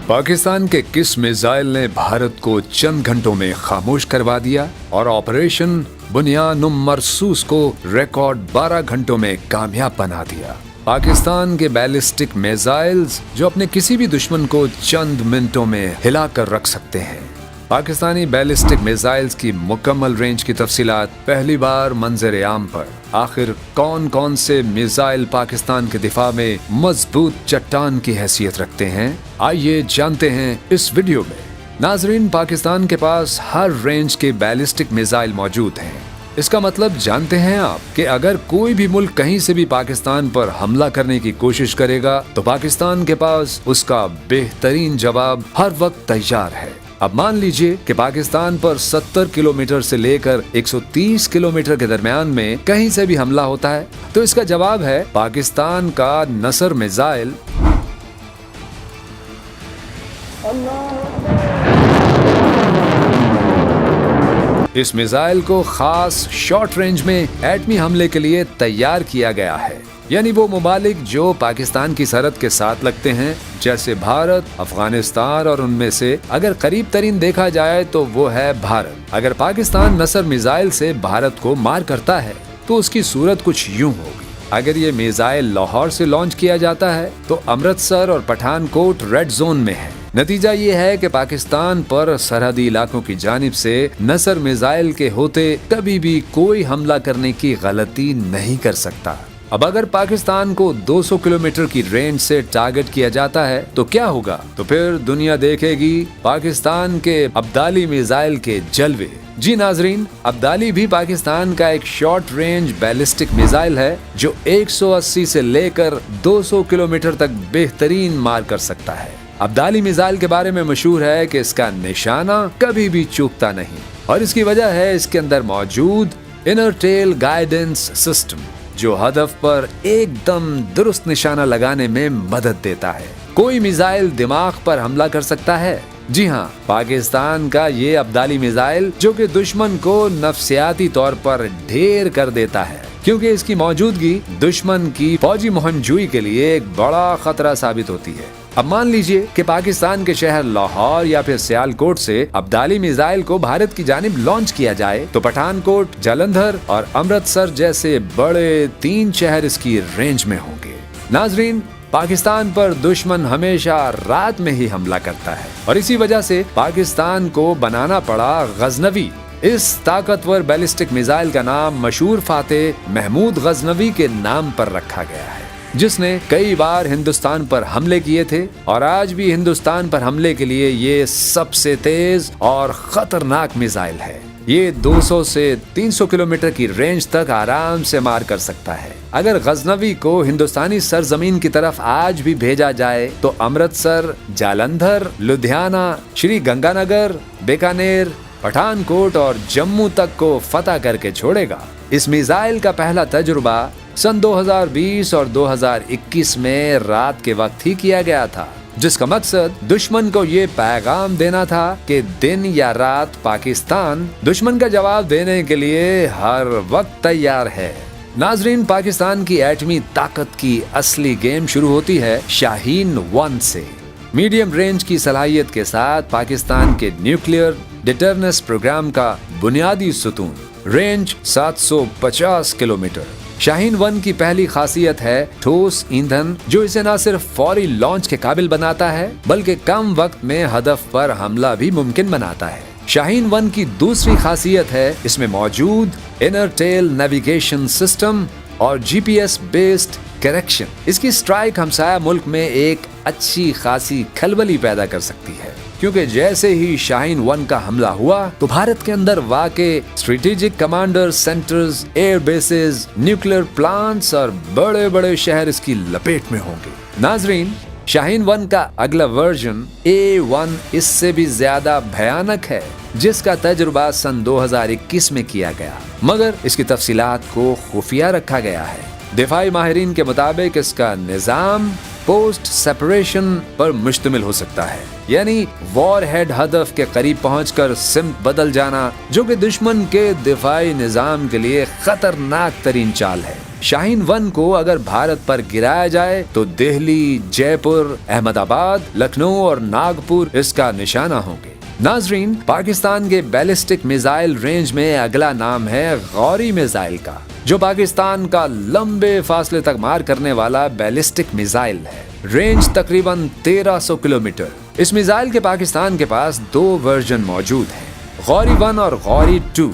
पाकिस्तान के किस मिसाइल ने भारत को चंद घंटों में खामोश करवा दिया और ऑपरेशन बुनियान मरसूस को रिकॉर्ड 12 घंटों में कामयाब बना दिया। पाकिस्तान के बैलिस्टिक मिसाइल्स जो अपने किसी भी दुश्मन को चंद मिनटों में हिलाकर रख सकते हैं। पाकिस्तानी बैलिस्टिक मिसाइल्स की मुकम्मल रेंज की तफसीलात पहली बार मंजर आम पर। आखिर कौन कौन से मिसाइल पाकिस्तान के दिफा में मजबूत चट्टान की हैसियत रखते हैं, आइए जानते हैं इस वीडियो में। नाजरीन, पाकिस्तान के पास हर रेंज के बैलिस्टिक मिसाइल मौजूद हैं। इसका मतलब जानते हैं आप कि अगर कोई भी मुल्क कहीं से भी पाकिस्तान पर हमला करने की कोशिश करेगा तो पाकिस्तान के पास उसका बेहतरीन जवाब हर वक्त तैयार है। अब मान लीजिए कि पाकिस्तान पर 70 किलोमीटर से लेकर 130 किलोमीटर के दरमियान में कहीं से भी हमला होता है तो इसका जवाब है पाकिस्तान का नसर मिसाइल। इस मिसाइल को खास शॉर्ट रेंज में एटमी हमले के लिए तैयार किया गया है, यानी वो ममालिक जो पाकिस्तान की सरहद के साथ लगते हैं जैसे भारत, अफगानिस्तान और उनमें से अगर करीब तरीन देखा जाए तो वो है भारत। अगर पाकिस्तान नसर मिसाइल से भारत को मार करता है तो उसकी सूरत कुछ यूं होगी। अगर ये मिसाइल लाहौर से लॉन्च किया जाता है तो अमृतसर और पठानकोट रेड जोन में है। नतीजा ये है कि पाकिस्तान पर सरहदी इलाकों की जानिब से नसर मिसाइल के होते कभी भी कोई हमला करने की गलती नहीं कर सकता। अब अगर पाकिस्तान को 200 किलोमीटर की रेंज से टारगेट किया जाता है तो क्या होगा? तो फिर दुनिया देखेगी पाकिस्तान के अब्दाली मिसाइल के जलवे। जी नाजरीन, अब्दाली भी पाकिस्तान का एक शॉर्ट रेंज बैलिस्टिक मिसाइल है जो 180 से लेकर 200 किलोमीटर तक बेहतरीन मार कर सकता है। अब्दाली मिसाइल के बारे में मशहूर है कि इसका निशाना कभी भी चूकता नहीं और इसकी वजह है इसके अंदर मौजूद इनर टेल गाइडेंस सिस्टम जो हदफ पर एकदम दुरुस्त निशाना लगाने में मदद देता है। कोई मिसाइल दिमाग पर हमला कर सकता है? जी हाँ, पाकिस्तान का ये अब्दाली मिसाइल जो कि दुश्मन को नफसियाती तौर पर ढेर कर देता है क्योंकि इसकी मौजूदगी दुश्मन की फौजी मुहिमजोई के लिए एक बड़ा खतरा साबित होती है। अब मान लीजिए कि पाकिस्तान के शहर लाहौर या फिर सियालकोट से अब्दाली मिसाइल को भारत की जानिब लॉन्च किया जाए तो पठानकोट, जालंधर और अमृतसर जैसे बड़े 3 शहर इसकी रेंज में होंगे। नाजरीन, पाकिस्तान पर दुश्मन हमेशा रात में ही हमला करता है और इसी वजह से पाकिस्तान को बनाना पड़ा गजनवी। इस ताकतवर बैलिस्टिक मिसाइल का नाम मशहूर फातेह महमूद गजनवी के नाम पर रखा गया है जिसने कई बार हिंदुस्तान पर हमले किए थे और आज भी हिंदुस्तान पर हमले के लिए ये सबसे तेज और खतरनाक मिसाइल है। ये 200 से 300 किलोमीटर की रेंज तक आराम से मार कर सकता है। अगर गजनवी को हिंदुस्तानी सरजमीन की तरफ आज भी भेजा जाए तो अमृतसर, जालंधर, लुधियाना, श्री गंगानगर, बीकानेर, पठानकोट और जम्मू तक को फतह करके छोड़ेगा। इस मिसाइल का पहला तजुर्बा सन 2020 और 2021 में रात के वक्त ही किया गया था जिसका मकसद दुश्मन को ये पैगाम देना था कि दिन या रात पाकिस्तान दुश्मन का जवाब देने के लिए हर वक्त तैयार है। नाजरीन, पाकिस्तान की एटमी ताकत की असली गेम शुरू होती है शाहीन 1 से। मीडियम रेंज की सलाहियत के साथ पाकिस्तान के न्यूक्लियर डिटरनेंस प्रोग्राम का बुनियादी सुतून, रेंज 750 किलोमीटर। शाहीन 1 की पहली खासियत है ठोस ईंधन जो इसे न सिर्फ फौरी लॉन्च के काबिल बनाता है बल्कि कम वक्त में हदफ पर हमला भी मुमकिन बनाता है। शाहीन 1 की दूसरी खासियत है इसमें मौजूद इनर टेल नेविगेशन सिस्टम और जीपीएस बेस्ड करेक्शन। इसकी स्ट्राइक हमसाया मुल्क में एक अच्छी खासी खलबली पैदा कर सकती है क्योंकि जैसे ही शाहीन 1 का हमला हुआ तो भारत के अंदर वाक़े strategic commander centres, air bases, nuclear plants और बड़े बड़े शहर इसकी लपेट में होंगे। नाजरीन, शाहीन 1 का अगला वर्जन A1 इससे भी ज्यादा भयानक है जिसका तजुर्बा सन 2021 में किया गया मगर इसकी तफसीलात को खुफिया रखा गया है। दिफाई माहिरीन के मुताबिक इसका निजाम पोस्ट सेपरेशन पर मुश्तमिल हो सकता है, यानी वॉर हेड हदफ के करीब पहुंचकर सिमत बदल जाना, जो कि दुश्मन के दिफाई निजाम के लिए खतरनाक तरीन चाल है। शाहीन 1 को अगर भारत पर गिराया जाए तो दिल्ली, जयपुर, अहमदाबाद, लखनऊ और नागपुर इसका निशाना होंगे। नाजरीन, पाकिस्तान के बैलिस्टिक मिसाइल रेंज में अगला नाम है गौरी मिसाइल का, जो पाकिस्तान का लंबे फासले तक मार करने वाला बैलिस्टिक मिसाइल है। रेंज तकरीबन 1300 किलोमीटर। इस मिसाइल के पाकिस्तान के पास 2 वर्जन मौजूद हैं, गौरी 1 और गौरी 2।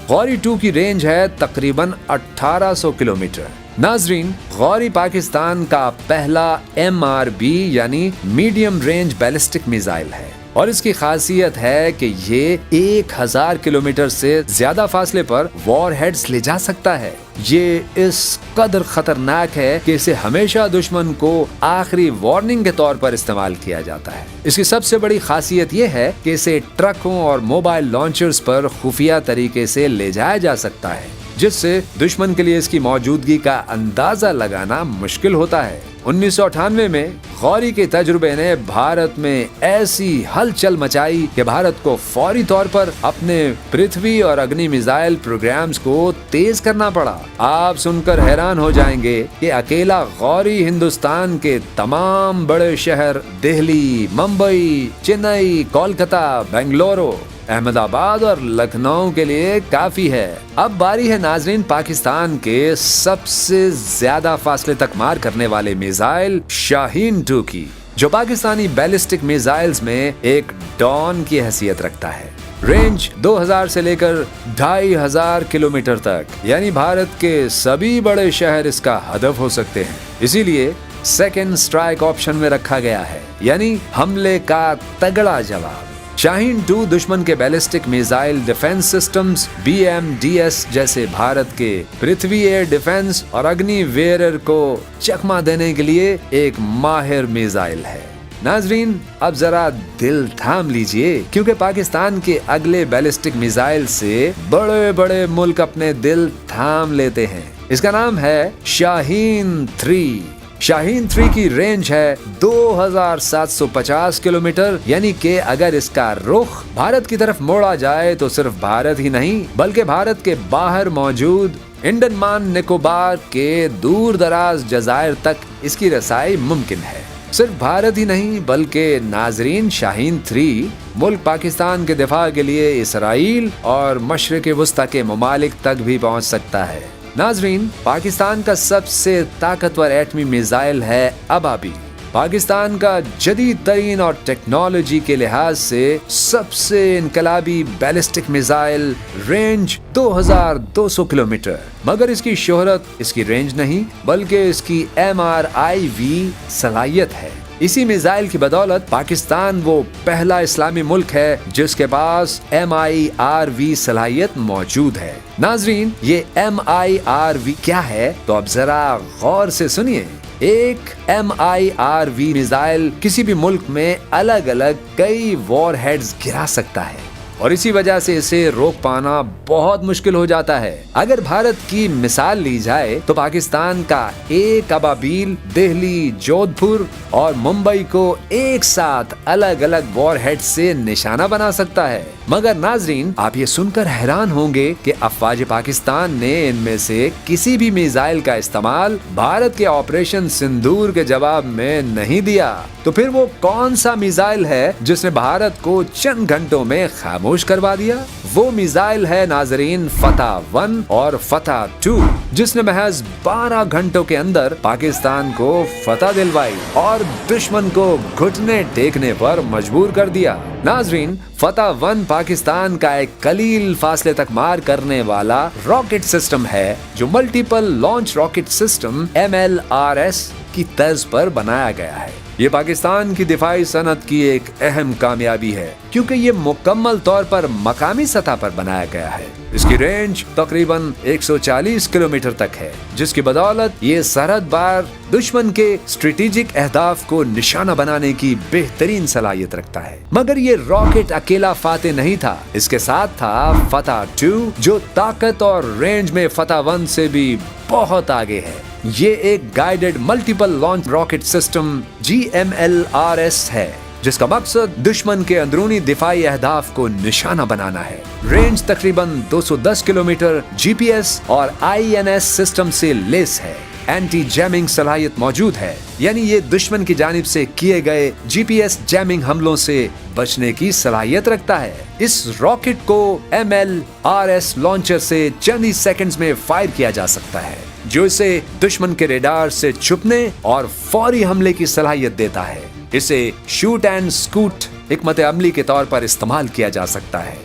गौरी 2 की रेंज है तकरीबन 1800 किलोमीटर। नाजरीन, गौरी पाकिस्तान का पहला MRB यानी मीडियम रेंज बैलिस्टिक मिसाइल है और इसकी खासियत है कि ये 1000 किलोमीटर से ज्यादा फासले पर वॉर हेड्स ले जा सकता है। ये इस कदर खतरनाक है कि इसे हमेशा दुश्मन को आखिरी वार्निंग के तौर पर इस्तेमाल किया जाता है। इसकी सबसे बड़ी खासियत ये है कि इसे ट्रकों और मोबाइल लॉन्चर्स पर खुफिया तरीके से ले जाया जा सकता है, जिससे दुश्मन के लिए इसकी मौजूदगी का अंदाजा लगाना मुश्किल होता है। 1998 में गौरी के तजुर्बे ने भारत में ऐसी हलचल मचाई कि भारत को फौरी तौर पर अपने पृथ्वी और अग्नि मिसाइल प्रोग्राम्स को तेज करना पड़ा। आप सुनकर हैरान हो जाएंगे कि अकेला गौरी हिंदुस्तान के तमाम बड़े शहर दिल्ली, मुंबई, चेन्नई, कोलकाता, बेंगलुरु, अहमदाबाद और लखनऊ के लिए काफी है। अब बारी है नाजरीन पाकिस्तान के सबसे ज्यादा फासले तक मार करने वाले मिसाइल शाहीन 2 की, जो पाकिस्तानी बैलिस्टिक मिसाइल्स में एक डॉन की हैसियत रखता है। रेंज 2000 से लेकर 2500 किलोमीटर तक, यानी भारत के सभी बड़े शहर इसका हदफ हो सकते हैं। इसीलिए सेकेंड स्ट्राइक ऑप्शन में रखा गया है, यानी हमले का तगड़ा जवाब। शाहीन 2 दुश्मन के ballistic missile defence systems BMDS जैसे भारत के पृथ्वी एयर डिफेंस और अग्नि वेयर को चकमा देने के लिए एक माहिर मिसाइल है। नाजरीन, अब जरा दिल थाम लीजिए, क्योंकि पाकिस्तान के अगले बैलिस्टिक मिसाइल से बड़े बड़े मुल्क अपने दिल थाम लेते हैं। इसका नाम है शाहीन 3। शाहीन 3 की रेंज है 2750 किलोमीटर, यानी कि अगर इसका रुख भारत की तरफ मोड़ा जाए तो सिर्फ भारत ही नहीं बल्कि भारत के बाहर मौजूद अंडमान निकोबार के दूर दराज जजायर तक इसकी रसाई मुमकिन है। सिर्फ भारत ही नहीं बल्कि नाजरीन, शाहीन 3 मुल्क पाकिस्तान के दिफा के लिए इसराइल और मशरिक़ वस्ता के ममालिक तक भी पहुंच सकता है। नाजरीन, पाकिस्तान का सबसे ताकतवर एटमी मिसाइल है अबाबी। पाकिस्तान का जदीद तरीन और टेक्नोलॉजी के लिहाज से सबसे इनकलाबी बैलिस्टिक मिसाइल, रेंज 2200 किलोमीटर। मगर इसकी शोहरत इसकी रेंज नहीं बल्कि इसकी MRIV सलाहियत है। इसी मिसाइल की बदौलत पाकिस्तान वो पहला इस्लामी मुल्क है जिसके पास MIRV सलाहियत मौजूद है। नाजरीन, ये MIRV क्या है तो अब जरा गौर से सुनिए। एक MIRV मिसाइल किसी भी मुल्क में अलग अलग कई वॉर हेड्स गिरा सकता है और इसी वजह से इसे रोक पाना बहुत मुश्किल हो जाता है। अगर भारत की मिसाल ली जाए तो पाकिस्तान का एक अबाबील दिल्ली, जोधपुर और मुंबई को एक साथ अलग अलग वॉर हेड से निशाना बना सकता है। मगर नाजरीन, आप ये सुनकर हैरान होंगे कि अफवाज पाकिस्तान ने इनमें से किसी भी मिसाइल का इस्तेमाल भारत के ऑपरेशन सिंदूर के जवाब में नहीं दिया। तो फिर वो कौन सा मिसाइल है जिसने भारत को चंद घंटों में खामोश करवा दिया? वो मिसाइल है नाजरीन फतह 1 और फतह 2, जिसने महज 12 घंटों के अंदर पाकिस्तान को फतह दिलवाई और दुश्मन को घुटने टेकने पर मजबूर कर दिया। नाजरीन, फतह 1 पाकिस्तान का एक कलील फासले तक मार करने वाला रॉकेट सिस्टम है जो multiple launch rocket system MLRS की तर्ज पर बनाया गया है। ये पाकिस्तान की दिफाई सनत की एक अहम कामयाबी है क्योंकि ये मुकम्मल तौर पर मकामी सतह पर बनाया गया है। इसकी रेंज तकरीबन 140 किलोमीटर तक है, जिसकी बदौलत ये सरहद पार दुश्मन के स्ट्रेटेजिक अहदाफ को निशाना बनाने की बेहतरीन सलाहियत रखता है। मगर ये रॉकेट अकेला फातेह नहीं था, इसके साथ था फतह 2 जो ताकत और रेंज में फतह 1 से भी बहुत आगे है। ये एक guided multiple launch rocket system GMLRS है, जिसका मकसद दुश्मन के अंदरूनी दिफाई अहदाफ को निशाना बनाना है। रेंज तकरीबन 210 किलोमीटर, GPS और INS सिस्टम से लेस है। एंटी जैमिंग सलाहियत मौजूद है, यानी ये दुश्मन की जानिब से किए गए GPS जैमिंग हमलों से बचने की सलाहियत रखता है। इस रॉकेट को MLRS लॉन्चर से चंद ही सेकंड्स में फायर किया जा सकता है, जो इसे दुश्मन के रेडार से छुपने और फौरी हमले की सलाहियत देता है। इसे शूट एंड स्कूट हिकमत अमली के तौर पर इस्तेमाल किया जा सकता है।